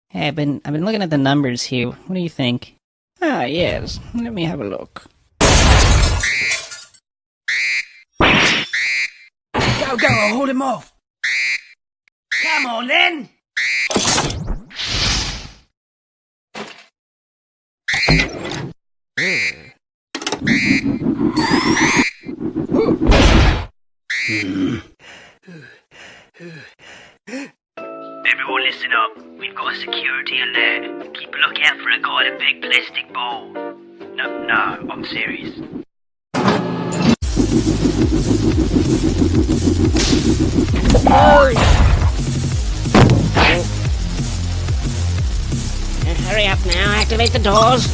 Hey, I've been looking at the numbers here. What do you think? Ah, yes. Let me have a look. Go, I'll hold him off. Come on, then. Everyone listen up. We've got a security alert. Keep a lookout for a guy in a big plastic ball. No, I'm serious. Hurry up now. Activate the doors.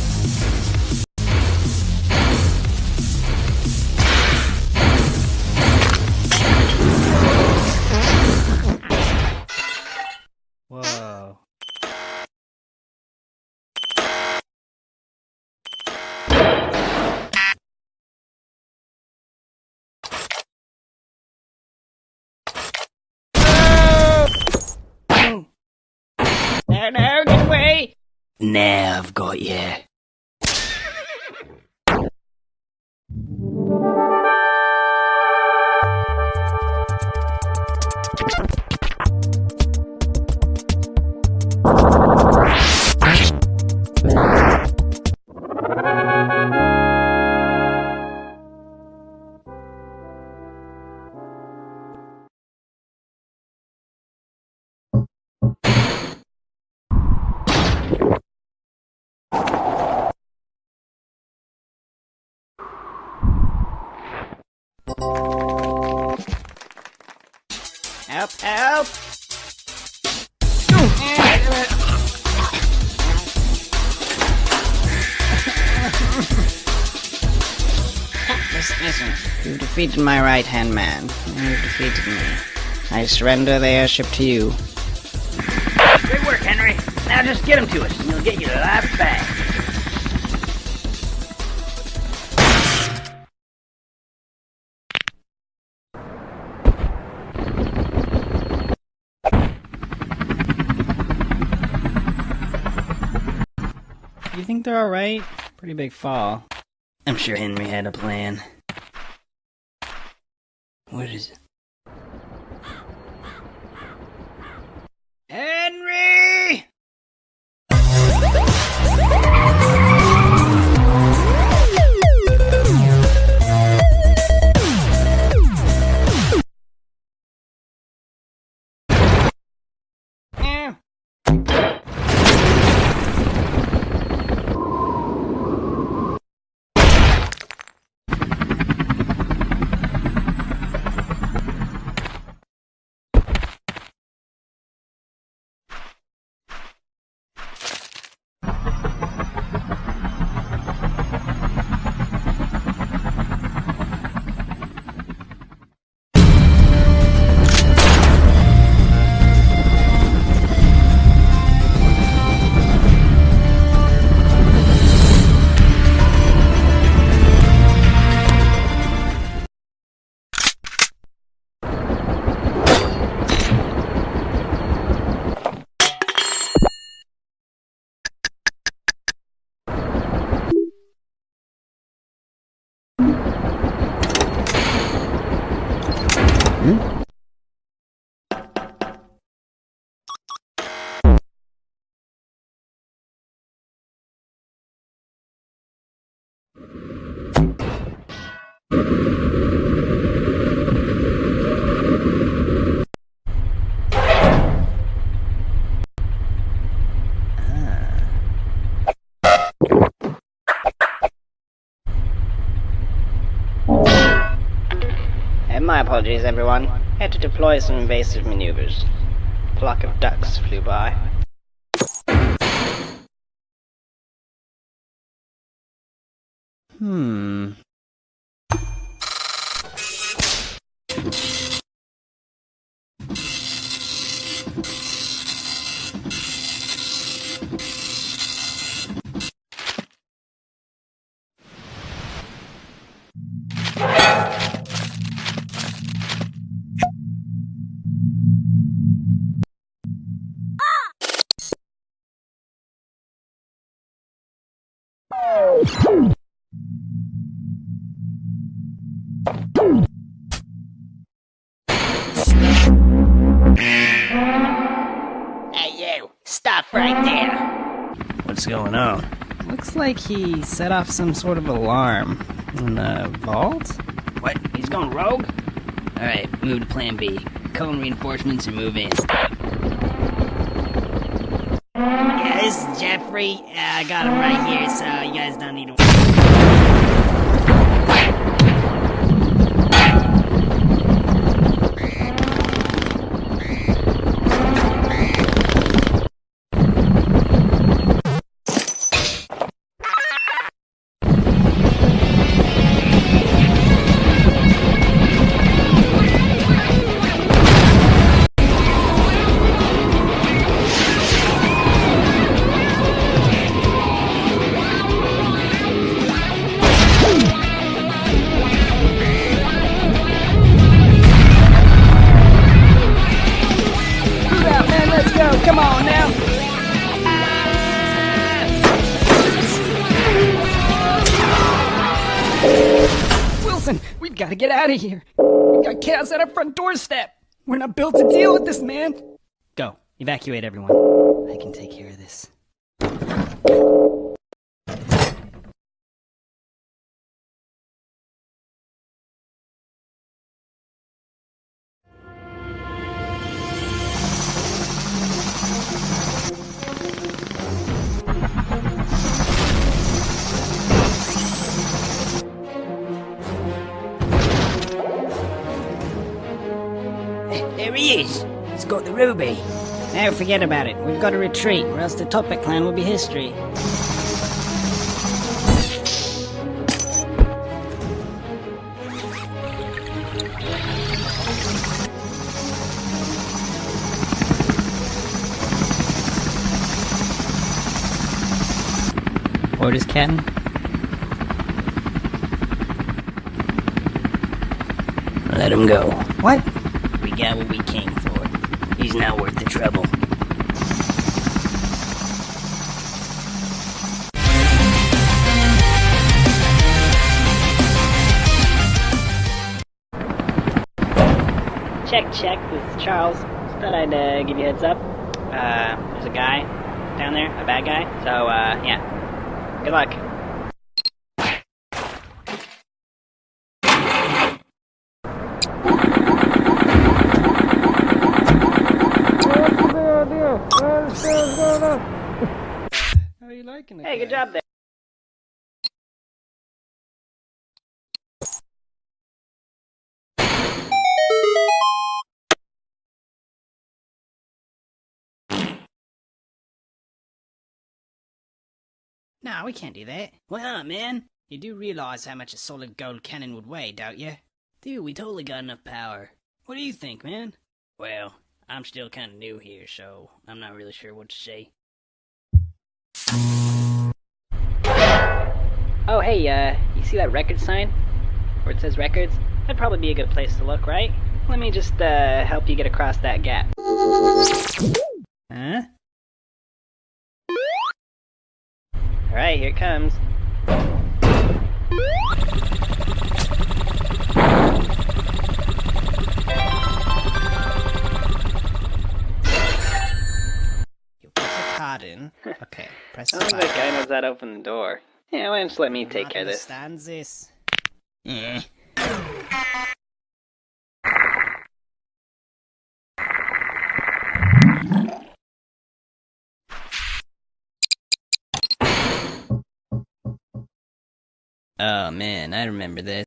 Whoa. No, get away! Now I've got you. Help! Listen. You've defeated my right-hand man. You've defeated me. I surrender the airship to you. Great work, Henry. Now just get him to us, and you'll get your life back. You think they're alright? Pretty big fall. I'm sure Henry had a plan. What is it? Henry! My apologies, everyone. Had to deploy some invasive maneuvers. A flock of ducks flew by. Hey, you! Stop right there! What's going on? Looks like he set off some sort of alarm in the vault. What? He's going rogue? Alright, move to plan B. Call in reinforcements and move in. Yeah, this is Jeffrey. I got him right here, so you guys don't need to... Come on now! Wilson, we've got to get out of here. We've got chaos at our front doorstep. We're not built to deal with this, man. Go, evacuate everyone. I can take care of this. There he is! He's got the ruby. Now forget about it. We've got to retreat, or else the Topic clan will be history. Orders, Captain? Let him go. What? We got what we came for. He's not worth the trouble. Check. This is Charles. Just thought I'd give you a heads up. There's a guy down there, a bad guy. So, yeah. Good luck. How are you liking it? Hey, good job there. No, we can't do that. Why not, man? You do realize how much a solid gold cannon would weigh, don't you? Dude, we totally got enough power. What do you think, man? Well, I'm still kind of new here, so I'm not really sure what to say. Oh, hey, you see that record sign? Where it says records? That'd probably be a good place to look, right? Let me just, help you get across that gap. Huh? Alright, here it comes. You put the card in. Okay, press the button. That guy knows how to open the door. Yeah, why don't you let me take care of this? Understands this. Yeah. Oh man, I remember this.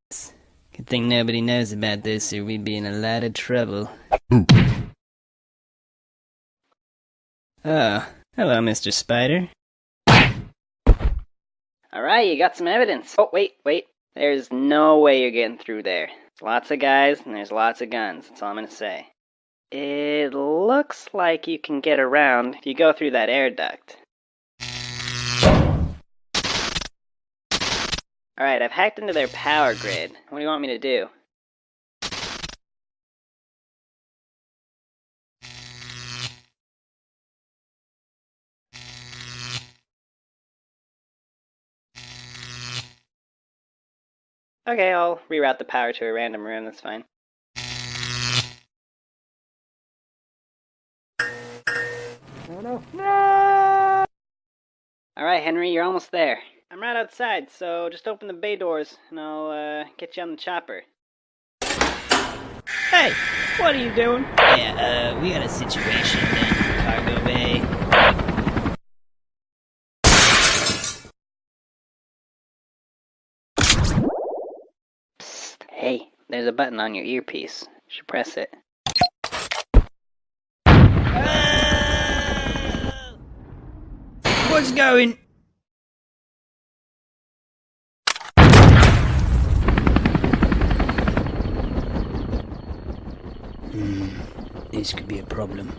Good thing nobody knows about this, or we'd be in a lot of trouble. Oh, hello, Mr. Spider. Alright, you got some evidence. Oh, wait. There's no way you're getting through there. There's lots of guys, and there's lots of guns. That's all I'm gonna say. It looks like you can get around if you go through that air duct. Alright, I've hacked into their power grid. What do you want me to do? Okay, I'll reroute the power to a random room, that's fine. No! Alright, Henry, you're almost there. I'm right outside, so just open the bay doors, and I'll, get you on the chopper. Hey! What are you doing? Yeah, we got a situation down in the cargo bay. Psst. Hey, there's a button on your earpiece. You should press it. What's going? This could be a problem.